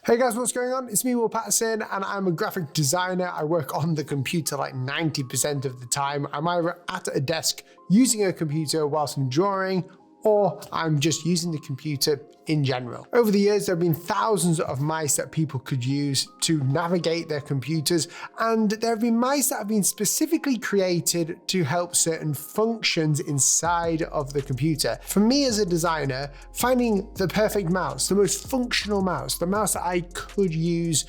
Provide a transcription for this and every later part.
Hey guys, what's going on? It's me, Will Paterson, and I'm a graphic designer. I work on the computer like 90% of the time. I'm either at a desk using a computer whilst I'm drawing, or I'm just using the computer in general. Over the years, there have been thousands of mice that people could use to navigate their computers, and there have been mice that have been specifically created to help certain functions inside of the computer. For me as a designer, finding the perfect mouse, the most functional mouse, the mouse that I could use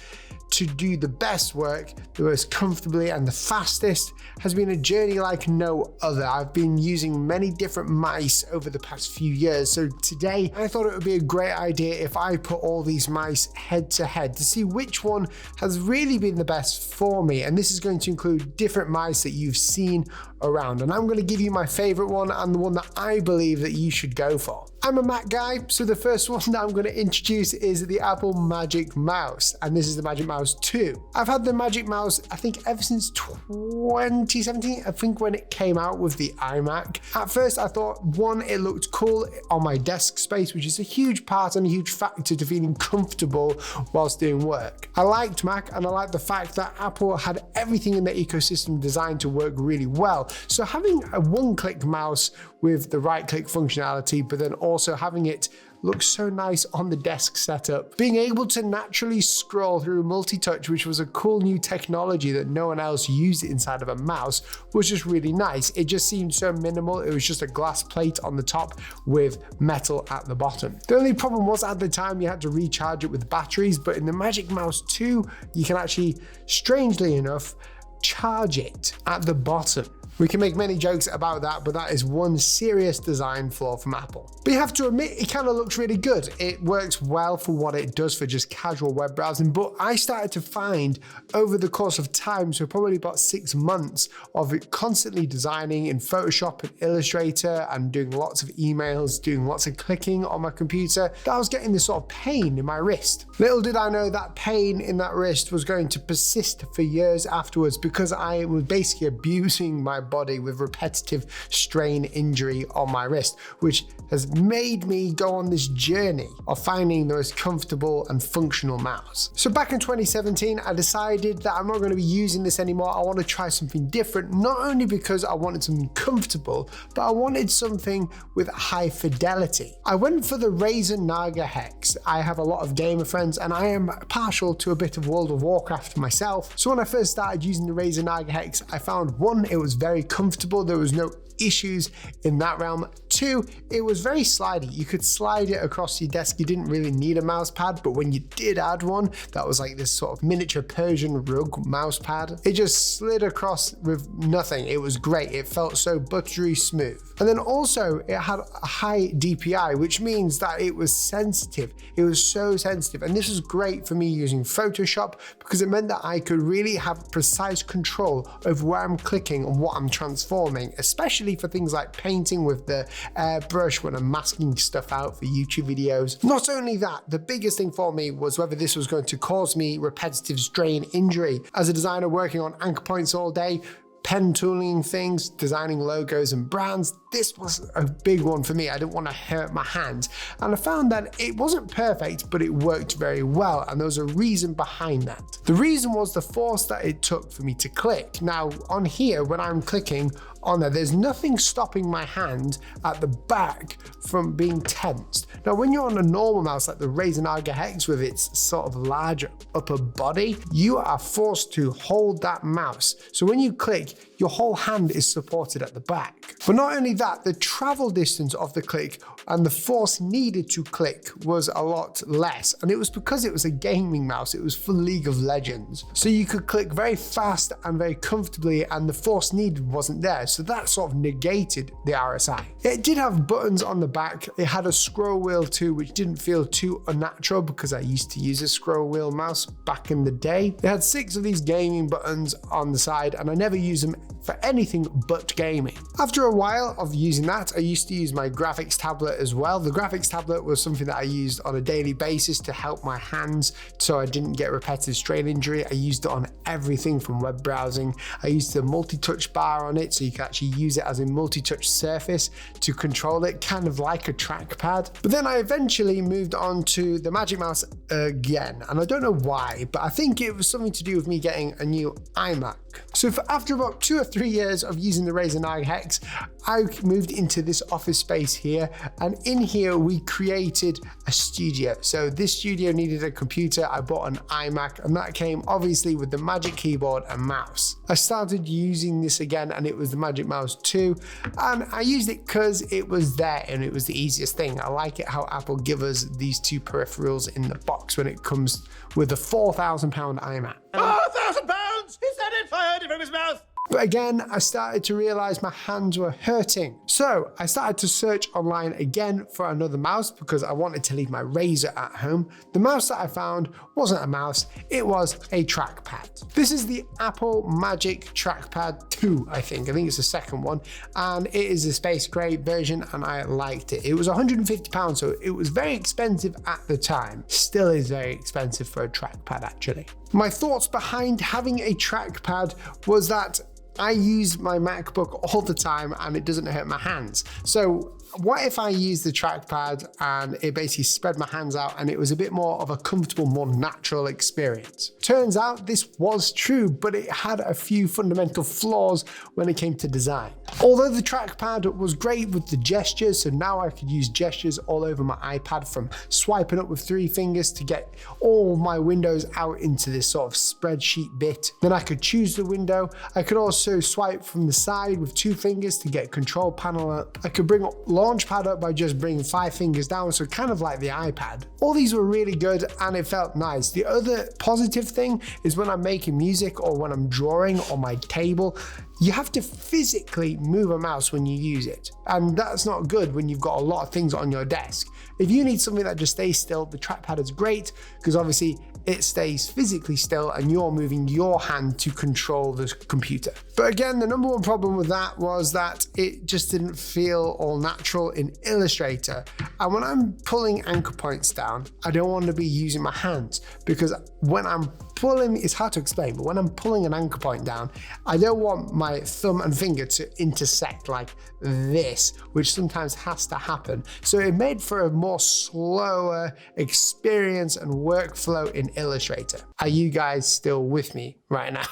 to do the best work, the most comfortably and the fastest, has been a journey like no other. I've been using many different mice over the past few years, so today I thought it would be a great idea if I put all these mice head to head to see which one has really been the best for me. And this is going to include different mice that you've seen around, and I'm going to give you my favorite one and the one that I believe that you should go for. I'm a Mac guy, so the first one that I'm going to introduce is the Apple Magic Mouse, and this is the Magic Mouse 2. I've had the Magic Mouse, I think, ever since 2017, I think, when it came out with the iMac. At first, I thought, one, it looked cool on my desk space, which is a huge part and a huge factor to feeling comfortable whilst doing work. I liked Mac, and I liked the fact that Apple had everything in their ecosystem designed to work really well. So having a one-click mouse with the right-click functionality, but then also having it look so nice on the desk setup. Being able to naturally scroll through multi-touch, which was a cool new technology that no one else used inside of a mouse, was just really nice. It just seemed so minimal. It was just a glass plate on the top with metal at the bottom. The only problem was at the time you had to recharge it with batteries, but in the Magic Mouse 2, you can actually, strangely enough, charge it at the bottom. We can make many jokes about that, but that is one serious design flaw from Apple. But you have to admit, it kind of looks really good. It works well for what it does for just casual web browsing, but I started to find over the course of time, so probably about 6 months of it constantly designing in Photoshop and Illustrator and doing lots of emails, doing lots of clicking on my computer, that I was getting this sort of pain in my wrist. Little did I know that pain in that wrist was going to persist for years afterwards, because I was basically abusing my body with repetitive strain injury on my wrist, which has made me go on this journey of finding the most comfortable and functional mouse. So back in 2017, I decided that I'm not going to be using this anymore. I want to try something different, not only because I wanted something comfortable, but I wanted something with high fidelity. I went for the Razer Naga Hex. I have a lot of gamer friends, and I am partial to a bit of World of Warcraft myself. So when I first started using the Razer Naga Hex, I found, one, it was very comfortable. There was no issues in that realm. Two, it was very slidey. You could slide it across your desk. You didn't really need a mouse pad, but when you did add one, that was like this sort of miniature Persian rug mouse pad. It just slid across with nothing. It was great. It felt so buttery smooth. And then also it had a high DPI, which means that it was sensitive. It was so sensitive. And this was great for me using Photoshop, because it meant that I could really have precise control over where I'm clicking and what I'm transforming, especially for things like painting with the airbrush when I'm masking stuff out for YouTube videos. Not only that, the biggest thing for me was whether this was going to cause me repetitive strain injury. As a designer working on anchor points all day, pen tooling things, designing logos and brands, this was a big one for me. I didn't want to hurt my hand. And I found that it wasn't perfect, but it worked very well. And there was a reason behind that. The reason was the force that it took for me to click. Now on here, when I'm clicking on there's nothing stopping my hand at the back from being tensed. Now, when you're on a normal mouse like the Razer Naga Hex with its sort of larger upper body, you are forced to hold that mouse. So when you click, your whole hand is supported at the back. But not only that, the travel distance of the click and the force needed to click was a lot less. And it was because it was a gaming mouse. It was for League of Legends. So you could click very fast and very comfortably, and the force needed wasn't there. So that sort of negated the RSI. It did have buttons on the back. It had a scroll wheel too, which didn't feel too unnatural because I used to use a scroll wheel mouse back in the day. It had 6 of these gaming buttons on the side, and I never used them for anything but gaming. After a while of using that, I used to use my graphics tablet as well. The graphics tablet was something that I used on a daily basis to help my hands so I didn't get repetitive strain injury. I used it on everything from web browsing. I used the multi-touch bar on it so you can actually use it as a multi-touch surface to control it, kind of like a trackpad. But then I eventually moved on to the Magic Mouse again, and I don't know why, but I think it was something to do with me getting a new iMac. So after about 2 or 3 years of using the Razer Naga Hex, I moved into this office space here, and in here we created a studio. So this studio needed a computer. I bought an iMac, and that came obviously with the Magic Keyboard and mouse. I started using this again, and it was the Magic Mouse 2, and I used it because it was there and it was the easiest thing. I like it how Apple give us these two peripherals in the box when it comes with a £4,000 iMac. £4,000? Is that it? I heard it from his mouth. But again, I started to realize my hands were hurting. So I started to search online again for another mouse because I wanted to leave my Razer at home. The mouse that I found wasn't a mouse, it was a trackpad. This is the Apple Magic Trackpad 2, I think it's the second one. And it is a space gray version and I liked it. It was £150, so it was very expensive at the time. Still is very expensive for a trackpad actually. My thoughts behind having a trackpad was that I use my MacBook all the time and it doesn't hurt my hands. So what if I use the trackpad and it basically spread my hands out and it was a bit more of a comfortable, more natural experience? Turns out this was true, but it had a few fundamental flaws when it came to design. Although the trackpad was great with the gestures, so now I could use gestures all over my iPad, from swiping up with 3 fingers to get all my windows out into this sort of spreadsheet bit. Then I could choose the window. I could also swipe from the side with 2 fingers to get control panel up. I could bring up Launchpad up by just bringing 5 fingers down, so kind of like the iPad. All these were really good and it felt nice. The other positive thing is when I'm making music or when I'm drawing on my table, you have to physically move a mouse when you use it. And that's not good when you've got a lot of things on your desk. If you need something that just stays still, the trackpad is great because obviously it stays physically still and you're moving your hand to control the computer. But again, the number one problem with that was that it just didn't feel all natural in Illustrator. And when I'm pulling anchor points down, I don't want to be using my hands because when I'm pulling, it's hard to explain, but when I'm pulling an anchor point down, I don't want my thumb and finger to intersect like this, which sometimes has to happen. So it made for a more slower experience and workflow in Illustrator. Are you guys still with me right now?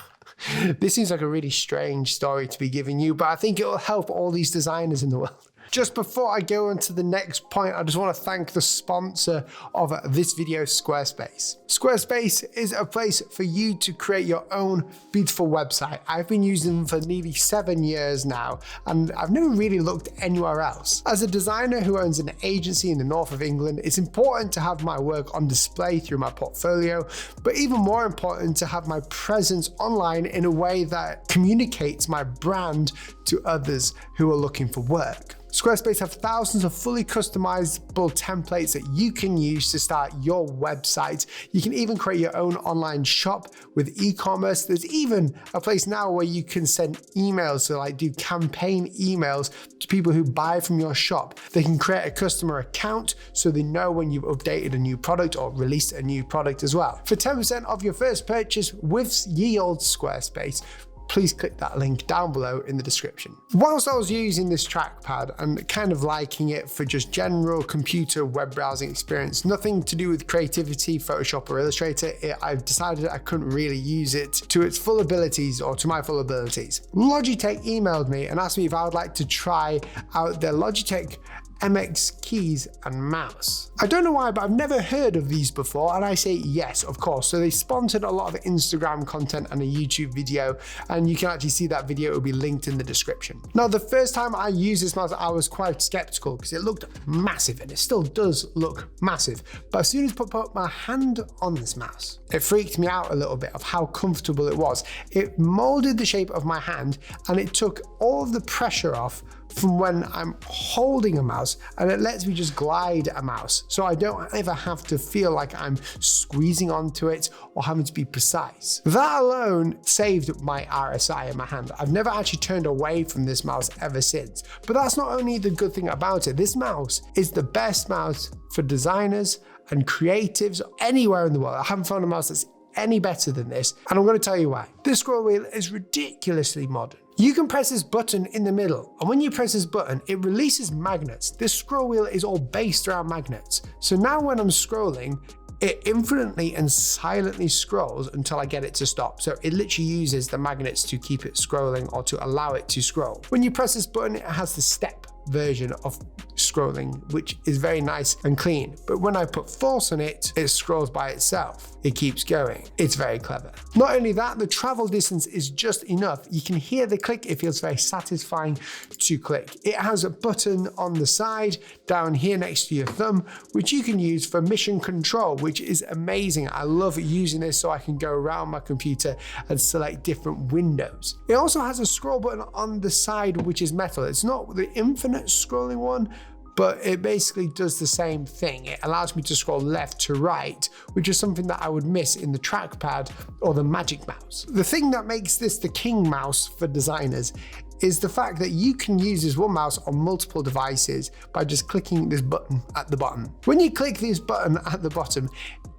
This seems like a really strange story to be giving you, but I think it will help all these designers in the world. Just before I go on to the next point, I just want to thank the sponsor of this video, Squarespace. Squarespace is a place for you to create your own beautiful website. I've been using them for nearly 7 years now, and I've never really looked anywhere else. As a designer who owns an agency in the north of England, it's important to have my work on display through my portfolio, but even more important to have my presence online in a way that communicates my brand to others who are looking for work. Squarespace have thousands of fully customizable templates that you can use to start your website. You can even create your own online shop with e-commerce. There's even a place now where you can send emails, so like do campaign emails to people who buy from your shop. They can create a customer account so they know when you've updated a new product or released a new product as well. For 10% off your first purchase with ye olde Squarespace, please click that link down below in the description. Whilst I was using this trackpad and kind of liking it for just general computer web browsing experience, nothing to do with creativity, Photoshop or Illustrator, I've decided I couldn't really use it to its full abilities or to my full abilities. Logitech emailed me and asked me if I would like to try out their Logitech MX keys and mouse. I don't know why, but I've never heard of these before, and I say yes, of course. So they sponsored a lot of Instagram content and a YouTube video, and you can actually see that video. It will be linked in the description. Now, the first time I used this mouse, I was quite skeptical because it looked massive, and it still does look massive. But as soon as I put my hand on this mouse, it freaked me out a little bit of how comfortable it was. It molded the shape of my hand, and it took all of the pressure off from when I'm holding a mouse, and it lets me just glide a mouse. So I don't ever have to feel like I'm squeezing onto it or having to be precise. That alone saved my RSI in my hand. I've never actually turned away from this mouse ever since. But that's not only the good thing about it. This mouse is the best mouse for designers and creatives anywhere in the world. I haven't found a mouse that's any better than this, and I'm going to tell you why. This scroll wheel is ridiculously modern. You can press this button in the middle, and when you press this button, it releases magnets. This scroll wheel is all based around magnets. So now when I'm scrolling, it infinitely and silently scrolls until I get it to stop. So it literally uses the magnets to keep it scrolling or to allow it to scroll. When you press this button, it has the step version of scrolling, which is very nice and clean. But when I put force on it, it scrolls by itself. It keeps going. It's very clever. Not only that, the travel distance is just enough. You can hear the click. It feels very satisfying to click. It has a button on the side down here next to your thumb, which you can use for mission control, which is amazing. I love using this so I can go around my computer and select different windows. It also has a scroll button on the side, which is metal. It's not the infinite scrolling one, but it basically does the same thing. It allows me to scroll left to right, which is something that I would miss in the trackpad or the Magic Mouse. The thing that makes this the king mouse for designers is the fact that you can use this one mouse on multiple devices by just clicking this button at the bottom. When you click this button at the bottom,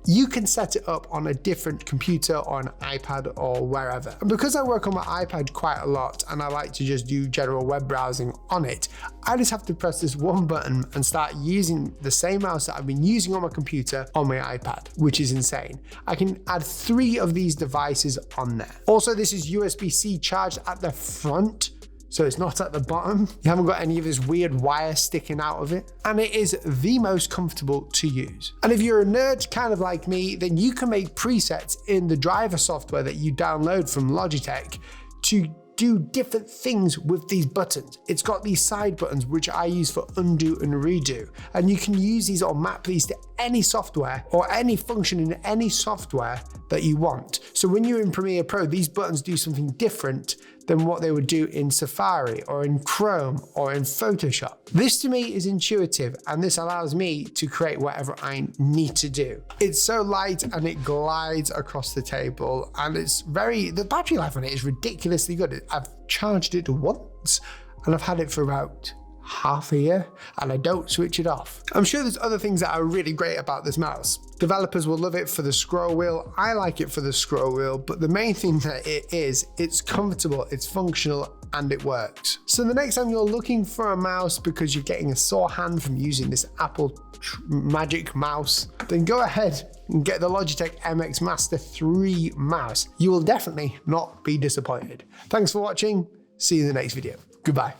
you can set it up on a different computer or an iPad or wherever. And because I work on my iPad quite a lot and I like to just do general web browsing on it, I just have to press this one button and start using the same mouse that I've been using on my computer on my iPad, which is insane. I can add 3 of these devices on there. Also, this is USB-C charged at the front, so it's not at the bottom. You haven't got any of this weird wire sticking out of it. And it is the most comfortable to use. And if you're a nerd kind of like me, then you can make presets in the driver software that you download from Logitech to do different things with these buttons. It's got these side buttons, which I use for undo and redo. And you can use these or map these to any software or any function in any software that you want. So when you're in Premiere Pro, these buttons do something different than what they would do in Safari or in Chrome or in Photoshop. This to me is intuitive, and this allows me to create whatever I need to do. It's so light and it glides across the table, and the battery life on it is ridiculously good. I've charged it once and I've had it for about half a year and I don't switch it off. I'm sure there's other things that are really great about this mouse. Developers will love it for the scroll wheel. I like it for the scroll wheel, but the main thing that it's comfortable, it's functional, and it works. So the next time you're looking for a mouse because you're getting a sore hand from using this Apple Magic Mouse, then go ahead and get the Logitech MX Master 3 mouse. You will definitely not be disappointed. Thanks for watching. See you in the next video. Goodbye.